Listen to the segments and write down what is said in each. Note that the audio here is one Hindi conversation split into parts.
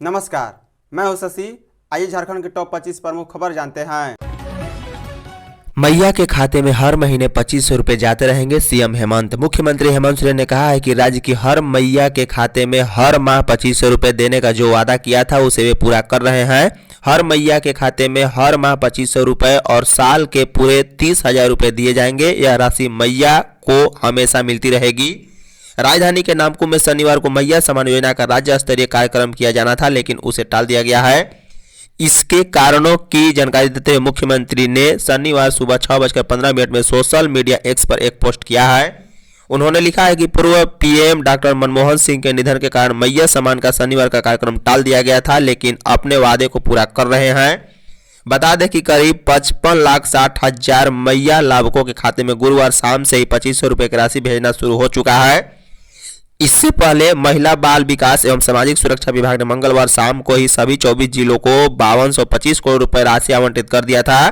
नमस्कार, मैं हूं शशि। आइए झारखंड के टॉप 25 प्रमुख खबर जानते हैं। मैया के खाते में हर महीने 2500 रुपए जाते रहेंगे, सीएम हेमंत। मुख्यमंत्री हेमंत सोरेन ने कहा है कि राज्य की हर मैया के खाते में हर माह 2500 रुपए देने का जो वादा किया था उसे वे पूरा कर रहे हैं। हर मैया के खाते में हर माह 2500 रुपए और साल के पूरे 30,000 रुपए दिए जाएंगे। यह राशि मैया को हमेशा मिलती रहेगी। राजधानी के नामकुम में शनिवार को मैया सम्मान योजना का राज्य स्तरीय कार्यक्रम किया जाना था, लेकिन उसे टाल दिया गया है। इसके कारणों की जानकारी देते हुए मुख्यमंत्री ने शनिवार सुबह 6:15 में सोशल मीडिया एक्स पर एक पोस्ट किया है। उन्होंने लिखा है कि पूर्व पीएम डॉक्टर मनमोहन सिंह के निधन के कारण मैया सम्मान का शनिवार का कार्यक्रम टाल दिया गया था, लेकिन अपने वादे को पूरा कर रहे हैं। बता दें कि करीब 55,60,000 मैया लाभुकों के खाते में गुरुवार शाम से ही 2500 रुपए की राशि भेजना शुरू हो चुका है। इससे पहले महिला बाल विकास एवं सामाजिक सुरक्षा विभाग ने मंगलवार शाम को ही सभी 24 जिलों को 5225 करोड़ रुपए राशि आवंटित कर दिया था।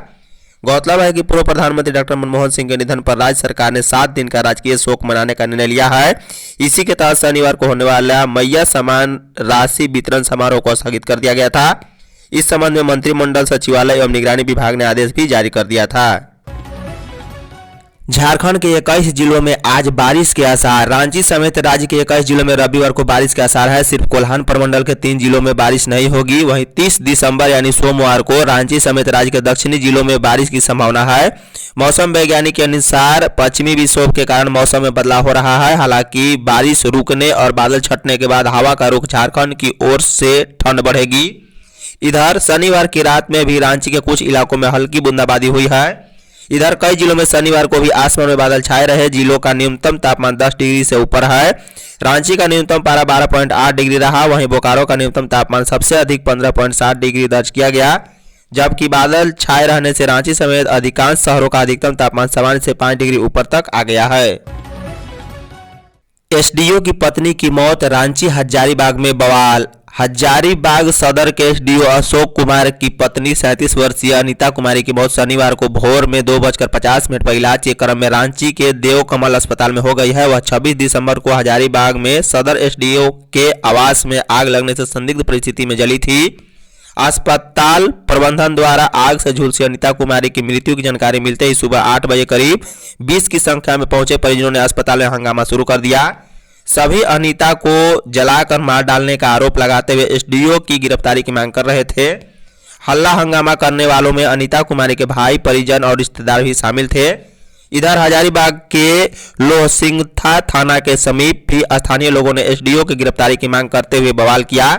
गौरतलब है कि पूर्व प्रधानमंत्री डॉक्टर मनमोहन सिंह के निधन पर राज्य सरकार ने 7 दिन का राजकीय शोक मनाने का निर्णय लिया है। इसी के तहत शनिवार को होने वाला मैया सम्मान राशि वितरण समारोह को स्थगित कर दिया गया था। इस संबंध में मंत्रिमंडल सचिवालय एवं निगरानी विभाग ने आदेश भी जारी कर दिया था। झारखंड के 21 जिलों में आज बारिश के आसार। रांची समेत राज्य के 21 जिलों में रविवार को बारिश के आसार है। सिर्फ कोल्हान प्रमंडल के 3 जिलों में बारिश नहीं होगी। वहीं 30 दिसंबर यानी सोमवार को रांची समेत राज्य के दक्षिणी जिलों में बारिश की संभावना है। मौसम वैज्ञानिक के अनुसार पश्चिमी विक्षोभ के कारण मौसम में बदलाव हो रहा है। हालांकि बारिश रुकने और बादल छटने के बाद हवा का रुख झारखंड की ओर से ठंड बढ़ेगी। इधर शनिवार की रात में भी रांची के कुछ इलाकों में हल्की बूंदाबांदी हुई है। इधर कई जिलों में शनिवार को भी आसमान में बादल छाए रहे। जिलों का न्यूनतम तापमान 10 डिग्री से ऊपर है। रांची का न्यूनतम पारा 12.8 डिग्री रहा। वहीं बोकारो का न्यूनतम तापमान सबसे अधिक 15.7 डिग्री दर्ज किया गया। जबकि बादल छाए रहने से रांची समेत अधिकांश शहरों का अधिकतम तापमान सामान्य से 5 डिग्री ऊपर तक आ गया है। एसडीओ की पत्नी की मौत, रांची हजारीबाग में बवाल। हजारीबाग सदर के एसडीओ अशोक कुमार की पत्नी 37 वर्षीय अनीता कुमारी की मौत शनिवार को भोर में 2:50 पर इलाज के क्रम में रांची के देव कमल अस्पताल में हो गई है। वह 26 दिसंबर को हजारीबाग में सदर एसडीओ के आवास में आग लगने से संदिग्ध परिस्थिति में जली थी। अस्पताल प्रबंधन द्वारा आग से झुलसी अनीता कुमारी की मृत्यु की जानकारी मिलते ही सुबह 8 बजे करीब 20 की संख्या में पहुंचे परिजनों ने अस्पताल में हंगामा शुरू कर दिया। सभी अनीता को जलाकर मार डालने का आरोप लगाते हुए एसडीओ की गिरफ्तारी की मांग कर रहे थे। हल्ला हंगामा करने वालों में अनीता कुमारी के भाई, परिजन और रिश्तेदार भी शामिल थे। इधर हजारीबाग के लोहसिंगथा थाना के समीप भी स्थानीय लोगों ने एसडीओ की गिरफ्तारी की मांग करते हुए बवाल किया।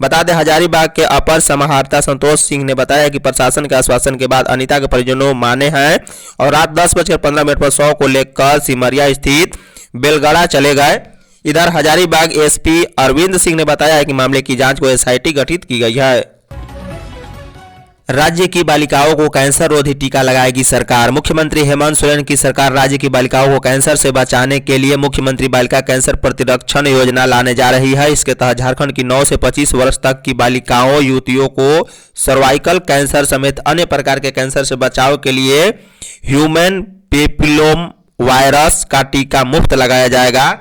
बता दें, हजारीबाग के अपर समाहर्ता संतोष सिंह ने बताया कि प्रशासन के आश्वासन के बाद अनीता के परिजनों माने हैं और रात 10:15 पर 100 को लेकर सिमरिया स्थित बेलगड़ा चले गए। इधर हजारीबाग एसपी अरविंद सिंह ने बताया है कि मामले की जांच को एसआईटी गठित की गई है। राज्य की बालिकाओं को कैंसर रोधी टीका लगाएगी सरकार। मुख्यमंत्री हेमंत सोरेन की सरकार राज्य की बालिकाओं को कैंसर से बचाने के लिए मुख्यमंत्री बालिका कैंसर प्रतिरक्षण योजना लाने जा रही है। इसके तहत झारखंड की 9 से 25 वर्ष तक की बालिकाओं, युवतियों को सर्वाइकल कैंसर समेत अन्य प्रकार के कैंसर से बचाव के लिए ह्यूमन पेपिलोम वायरस का टीका मुफ्त लगाया जाएगा।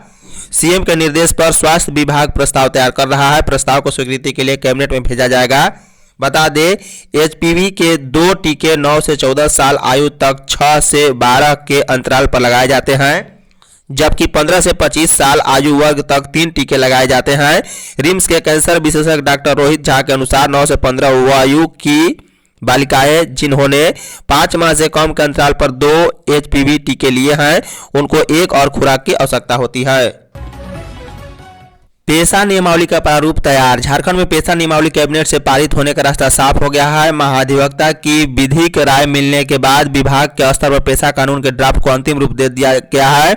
सीएम के निर्देश पर स्वास्थ्य विभाग प्रस्ताव तैयार कर रहा है। प्रस्ताव को स्वीकृति के लिए कैबिनेट में भेजा जाएगा। बता दें, एचपीवी के 2 टीके 9 से 14 साल आयु तक 6 से 12 के अंतराल पर लगाए जाते हैं, जबकि 15 से 25 साल आयु वर्ग तक 3 टीके लगाए जाते हैं। रिम्स के कैंसर विशेषज्ञ डॉक्टर रोहित झा के अनुसार 9 से 15 आयु की बालिकाएं जिन्होंने 5 माह से कम के अंतराल पर 2 एचपीवी टीके लिए हैं, उनको एक और खुराक की आवश्यकता होती है। पेशा नियमावली का प्रारूप तैयार। झारखंड में पेशा नियमावली कैबिनेट से पारित होने का रास्ता साफ हो गया है। महाधिवक्ता की विधिक राय मिलने के बाद विभाग के स्तर पर पेशा कानून के ड्राफ्ट को अंतिम रूप दे दिया गया है।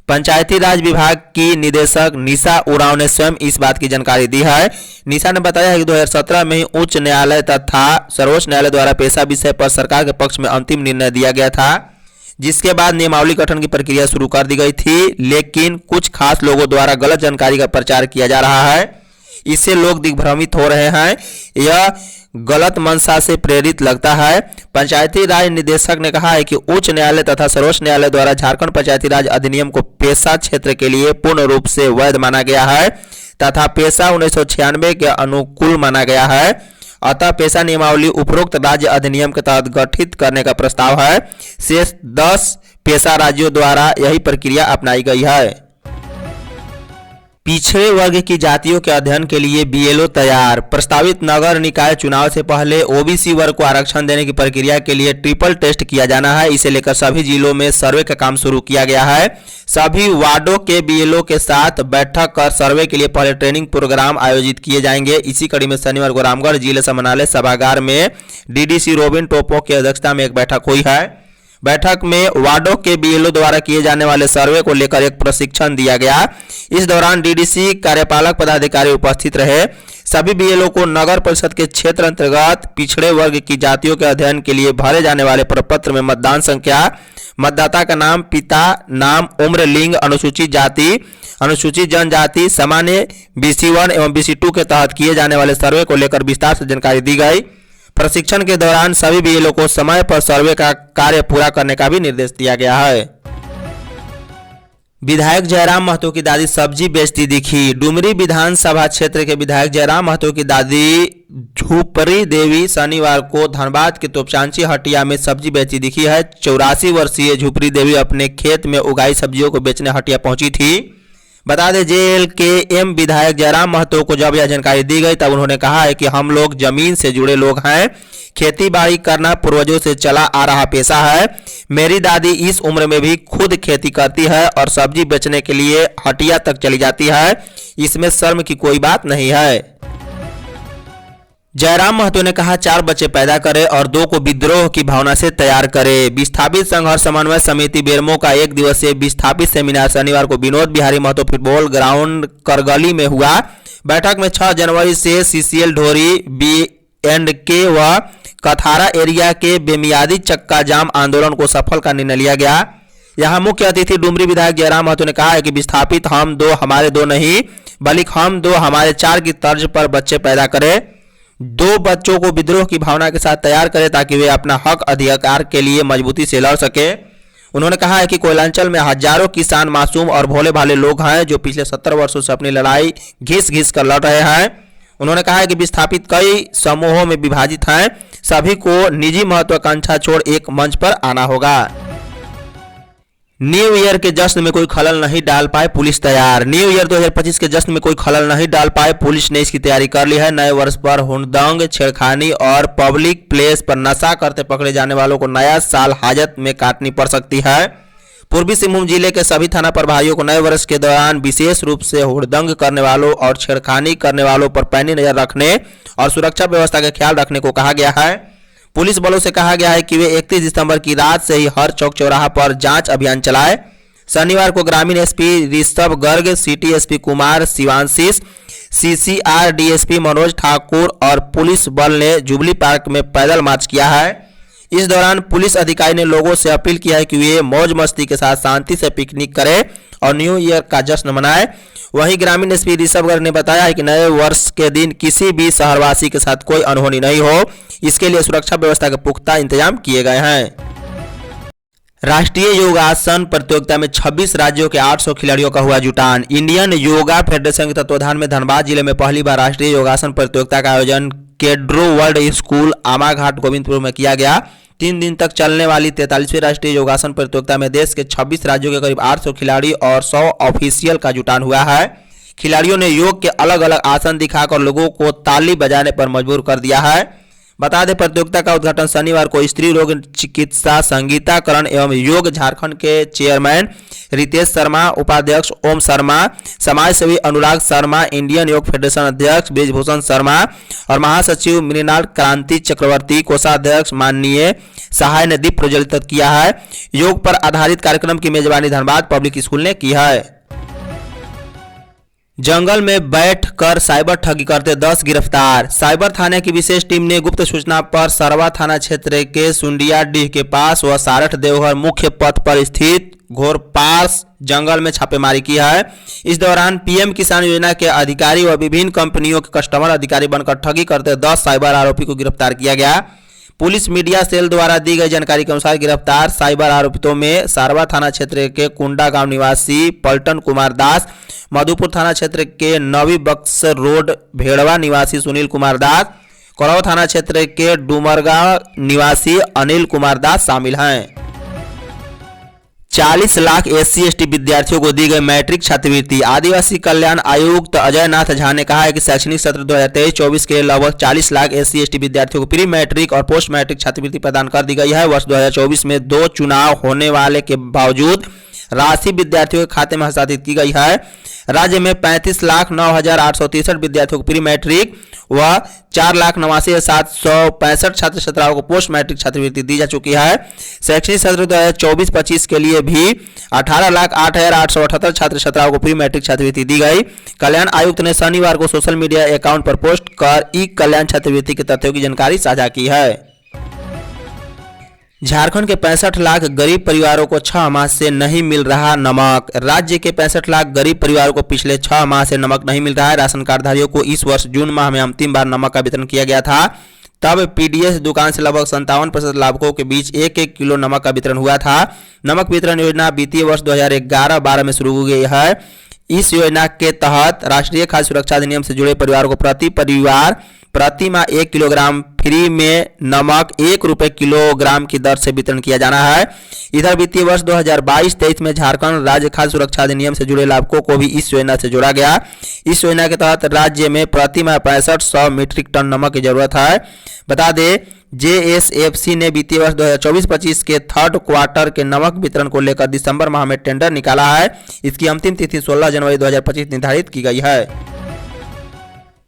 पंचायती राज विभाग की निदेशक निशा उरांव ने स्वयं इस बात की जानकारी दी है। निशा ने बताया है कि 2017 में ही उच्च न्यायालय तथा सर्वोच्च न्यायालय द्वारा पेशा विषय पर सरकार के पक्ष में अंतिम निर्णय दिया गया था, जिसके बाद नियमावली गठन की प्रक्रिया शुरू कर दी गई थी, लेकिन कुछ खास लोगों द्वारा गलत जानकारी का प्रचार किया जा रहा है। इससे लोग दिग्भ्रमित हो रहे हैं। यह गलत मंशा से प्रेरित लगता है। पंचायती राज निदेशक ने कहा है कि उच्च न्यायालय तथा सर्वोच्च न्यायालय द्वारा झारखंड पंचायती राज अधिनियम को पेशा क्षेत्र के लिए पूर्ण रूप से वैध माना गया है। तथा पेशा 1996 के अनुकूल माना गया है। अतः पेशा नियमावली उपरोक्त राज्य अधिनियम के तहत गठित करने का प्रस्ताव है। शेष 10 पेशा राज्यों द्वारा यही प्रक्रिया अपनाई गई है। पिछड़े वर्ग की जातियों के अध्ययन के लिए बीएलओ तैयार। प्रस्तावित नगर निकाय चुनाव से पहले ओबीसी वर्ग को आरक्षण देने की प्रक्रिया के लिए ट्रिपल टेस्ट किया जाना है। इसे लेकर सभी जिलों में सर्वे का काम शुरू किया गया है। सभी वार्डों के बीएलओ के साथ बैठक कर सर्वे के लिए पहले ट्रेनिंग प्रोग्राम आयोजित किए जाएंगे। इसी कड़ी में शनिवार को रामगढ़ जिला समाहरणालय सभागार में डीडीसी रोबिन टोपो की अध्यक्षता में एक बैठक हुई है। बैठक में वार्डों के बीएलओ द्वारा किए जाने वाले सर्वे को लेकर एक प्रशिक्षण दिया गया। इस दौरान डीडीसी कार्यपालक पदाधिकारी उपस्थित रहे। सभी बीएलओ को नगर परिषद के क्षेत्र अंतर्गत पिछड़े वर्ग की जातियों के अध्ययन के लिए भरे जाने वाले प्रपत्र में मतदान संख्या, मतदाता का नाम, पिता नाम, उम्र, लिंग, अनुसूचित जाति, अनुसूचित जनजाति, सामान्य BC1 एवं BC2 के तहत किए जाने वाले सर्वे को लेकर विस्तार से जानकारी दी गई। प्रशिक्षण के दौरान सभी बीएलओ को समय पर सर्वे का कार्य पूरा करने का भी निर्देश दिया गया है। विधायक जयराम महतो की दादी सब्जी बेचती दिखी। डुमरी विधानसभा क्षेत्र के विधायक जयराम महतो की दादी झुपरी देवी शनिवार को धनबाद के तोपचांची हटिया में सब्जी बेचती दिखी है। 84 वर्षीय झुपरी देवी अपने खेत में उगाई सब्जियों को बेचने हटिया पहुंची थी। बता दें, जेल के एम विधायक जयराम महतो को जब यह जानकारी दी गई तब उन्होंने कहा है कि हम लोग जमीन से जुड़े लोग हैं। खेती बाड़ी करना पूर्वजों से चला आ रहा पेशा है। मेरी दादी इस उम्र में भी खुद खेती करती है और सब्जी बेचने के लिए हटिया तक चली जाती है। इसमें शर्म की कोई बात नहीं है। जयराम महतो ने कहा, 4 बच्चे पैदा करे और 2 को विद्रोह की भावना से तैयार करे। विस्थापित संघर्ष समन्वय समिति बेरमो का 1 दिवसीय विस्थापित सेमिनार शनिवार को विनोद बिहारी महतो फुटबॉल ग्राउंड करगली में हुआ। बैठक में 6 जनवरी से सीसीएल ढोरी, B&K व कथारा एरिया के बेमियादी चक्का जाम आंदोलन को सफल का निर्णय लिया गया। यहाँ मुख्य अतिथि डुमरी विधायक जयराम महतो ने कहा है कि विस्थापित हम 2 हमारे 2 नहीं बल्कि हम 2 हमारे 4 की तर्ज पर बच्चे पैदा करें। 2 बच्चों को विद्रोह की भावना के साथ तैयार करें ताकि वे अपना हक अधिकार के लिए मजबूती से लड़ सके। उन्होंने कहा है कि कोयलांचल में हजारों किसान मासूम और भोले भाले लोग हैं जो पिछले 70 वर्षों से अपनी लड़ाई घिस घिस कर लड़ रहे हैं। उन्होंने कहा है कि विस्थापित कई समूहों में विभाजित हैं। सभी को निजी महत्वाकांक्षा छोड़ एक मंच पर आना होगा। न्यू ईयर के जश्न में कोई खलल नहीं डाल पाए, पुलिस तैयार। न्यू ईयर 2025 के जश्न में कोई खलल नहीं डाल पाए, पुलिस ने इसकी तैयारी कर ली है। नए वर्ष पर हुड़दंग, छेड़खानी और पब्लिक प्लेस पर नशा करते पकड़े जाने वालों को नया साल हाजत में काटनी पड़ सकती है। पूर्वी सिंहभूम जिले के सभी थाना प्रभारियों को नए वर्ष के दौरान विशेष रूप से हुड़दंग करने वालों और छेड़खानी करने वालों पर पैनी नजर रखने और सुरक्षा व्यवस्था का ख्याल रखने को कहा गया है। पुलिस बलों से कहा गया है कि वे 31 दिसंबर की रात से ही हर चौक चौराहा पर जांच अभियान चलाए। शनिवार को ग्रामीण SP Rishabh Garg, city SP Kumar Shivanshish, CCR DSP Manoj Thakur और पुलिस बल ने जुबली पार्क में पैदल मार्च किया है। इस दौरान पुलिस अधिकारी ने लोगों से अपील किया है कि वे मौज मस्ती के साथ शांति से पिकनिक करें और न्यू ईयर का जश्न मनाएं। वहीं ग्रामीण एसपी ऋषभ गर्ग ने बताया है कि नए वर्ष के दिन किसी भी शहरवासी के साथ कोई अनहोनी नहीं हो, इसके लिए सुरक्षा व्यवस्था के पुख्ता इंतजाम किए गए हैं। राष्ट्रीय योगासन प्रतियोगिता में 26 राज्यों के 800 खिलाड़ियों का हुआ जुटान। इंडियन योगा फेडरेशन के तत्वाधान में धनबाद जिले में पहली बार राष्ट्रीय योगासन प्रतियोगिता का आयोजन केड्रो वर्ल्ड स्कूल आमाघाट गोविंदपुर में किया गया। 3 दिन तक चलने वाली 43वीं राष्ट्रीय योगासन प्रतियोगिता में देश के 26 राज्यों के करीब 800 खिलाड़ी और 100 ऑफिशियल का जुटान हुआ है। खिलाड़ियों ने योग के अलग अलग आसन दिखाकर लोगों को ताली बजाने पर मजबूर कर दिया है। बता दें, प्रतियोगिता का उद्घाटन शनिवार को स्त्री रोग चिकित्सा संगीताकरण एवं योग झारखंड के चेयरमैन रितेश शर्मा, उपाध्यक्ष ओम शर्मा, समाजसेवी अनुराग शर्मा, इंडियन योग फेडरेशन अध्यक्ष ब्रिजभूषण शर्मा और महासचिव मृणाल क्रांति चक्रवर्ती, कोषाध्यक्ष माननीय सहाय ने दीप प्रज्वलित किया है। योग पर आधारित कार्यक्रम की मेजबानी धनबाद पब्लिक स्कूल ने की है। जंगल में बैठ कर साइबर ठगी करते 10 गिरफ्तार। साइबर थाने की विशेष टीम ने गुप्त सूचना पर सरवा थाना क्षेत्र के सुंडियाडीह के पास व सारठ देवघर मुख्य पथ पर स्थित घोरपास जंगल में छापेमारी की है। इस दौरान पीएम किसान योजना के अधिकारी व विभिन्न कंपनियों के कस्टमर अधिकारी बनकर ठगी करते 10 साइबर आरोपी को गिरफ्तार किया गया। पुलिस मीडिया सेल द्वारा दी गई जानकारी के अनुसार गिरफ्तार साइबर आरोपितों में सारवा थाना क्षेत्र के कुंडा गांव निवासी पलटन कुमार दास, मधुपुर थाना क्षेत्र के नवी बक्सर रोड भेड़वा निवासी सुनील कुमार दास, कोरवा थाना क्षेत्र के डूमरगांव निवासी अनिल कुमार दास शामिल हैं। 40 लाख SC/ST विद्यार्थियों को दी गई मैट्रिक छात्रवृत्ति। आदिवासी कल्याण आयुक्त अजय नाथ झा ने कहा है कि शैक्षणिक सत्र 2023-24 के लिए लगभग 40 लाख SC/ST विद्यार्थियों को प्री मैट्रिक और पोस्ट मैट्रिक छात्रवृत्ति प्रदान कर दी गई है। वर्ष 2024 में 2 चुनाव होने वाले के बावजूद राशि विद्यार्थियों के खाते में हस्तांतरित की गई है। राज्य में 35,09,863 विद्यार्थियों को प्री मैट्रिक व 4,89,765 छात्र छात्राओं को पोस्ट मैट्रिक छात्रवृत्ति दी जा चुकी है। शैक्षणिक सत्र 2024-25 के लिए भी 18,08,878 छात्र छात्राओं को प्री मैट्रिक छात्रवृत्ति दी गई। कल्याण आयुक्त ने शनिवार को सोशल मीडिया अकाउंट पर पोस्ट कर ई कल्याण छात्रवृत्ति के तथ्यों की जानकारी साझा की है। झारखंड के 65 लाख गरीब परिवारों को 6 माह से नहीं मिल रहा नमक। राज्य के 65 लाख गरीब परिवारों को पिछले 6 माह से नमक नहीं मिल रहा है। राशन कार्डधारियों को इस वर्ष जून माह में अंतिम बार नमक का वितरण किया गया था। तब PDS दुकान से लगभग 57% लाभुकों के बीच 1-1 किलो नमक का वितरण हुआ था। नमक वितरण योजना वित्तीय वर्ष 2011-12 में शुरू हो गई है। इस योजना के तहत राष्ट्रीय खाद्य सुरक्षा अधिनियम से जुड़े परिवारों को प्रति परिवार प्रति माह 1 किलोग्राम फ्री में नमक 1 रुपये किलोग्राम की दर से वितरण किया जाना है। इधर वित्तीय वर्ष 2022-23 में झारखंड राज्य खाद्य सुरक्षा अधिनियम से जुड़े लाभुकों को भी इस योजना से जोड़ा गया। इस योजना के तहत राज्य में प्रति माह 6500 मीट्रिक टन नमक की जरूरत है। बता दें, JSFC ने वित्तीय वर्ष 2024-25 के 3rd क्वार्टर के नमक वितरण को लेकर दिसंबर माह में टेंडर निकाला है। इसकी अंतिम तिथि 16 जनवरी 2025 निर्धारित की गई है।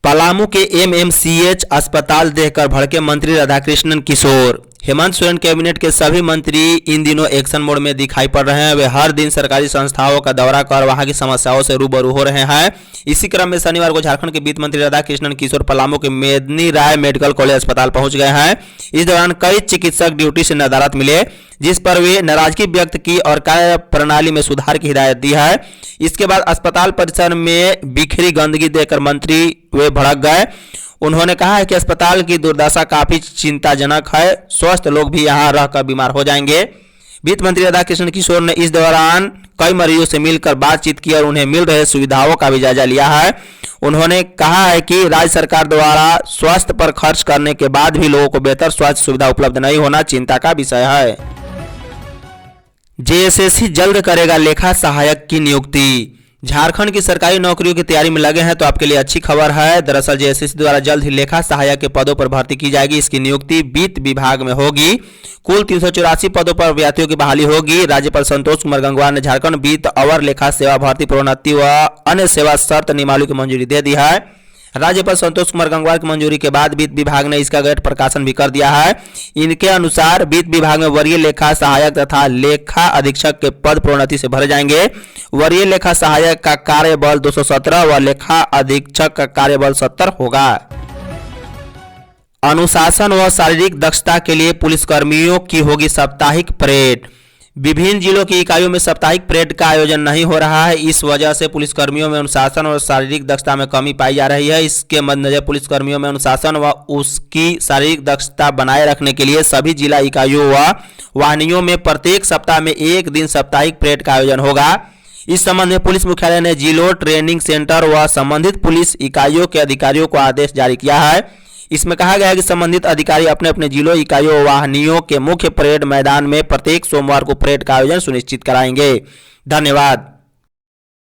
पलामू के MMCH अस्पताल देखकर भड़के मंत्री राधाकृष्णन किशोर। हेमंत सोरेन कैबिनेट के सभी मंत्री इन दिनों एक्शन मोड में दिखाई पड़ रहे हैं। वे हर दिन सरकारी संस्थाओं का दौरा कर वहां की समस्याओं से रूबरू हो रहे हैं। इसी क्रम में शनिवार को झारखंड के वित्त मंत्री राधाकृष्णन किशोर पलामू के मेदनी राय मेडिकल कॉलेज अस्पताल पहुंच गए हैं। इस दौरान कई चिकित्सक ड्यूटी से नदारद मिले, जिस पर वे नाराजगी व्यक्त की और कार्य प्रणाली में सुधार की हिदायत दी है। इसके बाद अस्पताल परिसर में बिखरी गंदगी देखकर मंत्री वे भड़क गए। उन्होंने कहा है कि अस्पताल की दुर्दशा काफी चिंताजनक है। स्वस्थ लोग भी यहां रहकर बीमार हो जाएंगे। वित्त मंत्री राधाकृष्णन किशोर ने इस दौरान कई मरीजों से मिलकर बातचीत की और उन्हें मिल रहे सुविधाओं का भी जायजा लिया है। उन्होंने कहा है कि राज्य सरकार द्वारा स्वास्थ्य पर खर्च करने के बाद भी लोगों को बेहतर स्वास्थ्य सुविधा उपलब्ध नहीं होना चिंता का विषय है। JSSC जल्द करेगा लेखा सहायक की नियुक्ति। झारखंड की सरकारी नौकरियों की तैयारी में लगे हैं तो आपके लिए अच्छी खबर है। दरअसल JSSC द्वारा जल्द ही लेखा सहायक के पदों पर भर्ती की जाएगी। इसकी नियुक्ति वित्त विभाग में होगी। कुल 384 पदों पर अभ्यर्थियों की बहाली होगी। राज्यपाल संतोष कुमार गंगवार ने झारखंड वित्त अवर लेखा सेवा भर्ती प्रोन्नति व अन्य सेवा शर्त नियमावली की मंजूरी दे दी है। राज्यपाल संतोष कुमार गंगवार की मंजूरी के बाद वित्त विभाग ने इसका गैर प्रकाशन भी कर दिया है। इनके अनुसार वित्त विभाग में वरीय लेखा सहायक तथा लेखा अधीक्षक के पद प्रोन्नति से भरे जाएंगे। वरीय लेखा सहायक का कार्यबल 217 व लेखा अधीक्षक का कार्यबल 70 होगा। अनुशासन व शारीरिक दक्षता के लिए पुलिसकर्मियों की होगी साप्ताहिक परेड। विभिन्न जिलों की इकाइयों में साप्ताहिक परेड का आयोजन नहीं हो रहा है। इस वजह से पुलिसकर्मियों में अनुशासन और शारीरिक दक्षता में कमी पाई जा रही है। इसके मद्देनजर पुलिसकर्मियों में अनुशासन व उसकी शारीरिक दक्षता बनाए रखने के लिए सभी जिला इकाइयों व वाहिनियों में प्रत्येक सप्ताह में 1 दिन साप्ताहिक परेड का आयोजन होगा। इस संबंध में पुलिस मुख्यालय ने जिलों, ट्रेनिंग सेंटर व संबंधित पुलिस इकाइयों के अधिकारियों को आदेश जारी किया है। इसमें कहा गया है कि संबंधित अधिकारी अपने अपने जिलों, इकाइयों, वाहिनियों के मुख्य परेड मैदान में प्रत्येक सोमवार को परेड का आयोजन सुनिश्चित कराएंगे। धन्यवाद।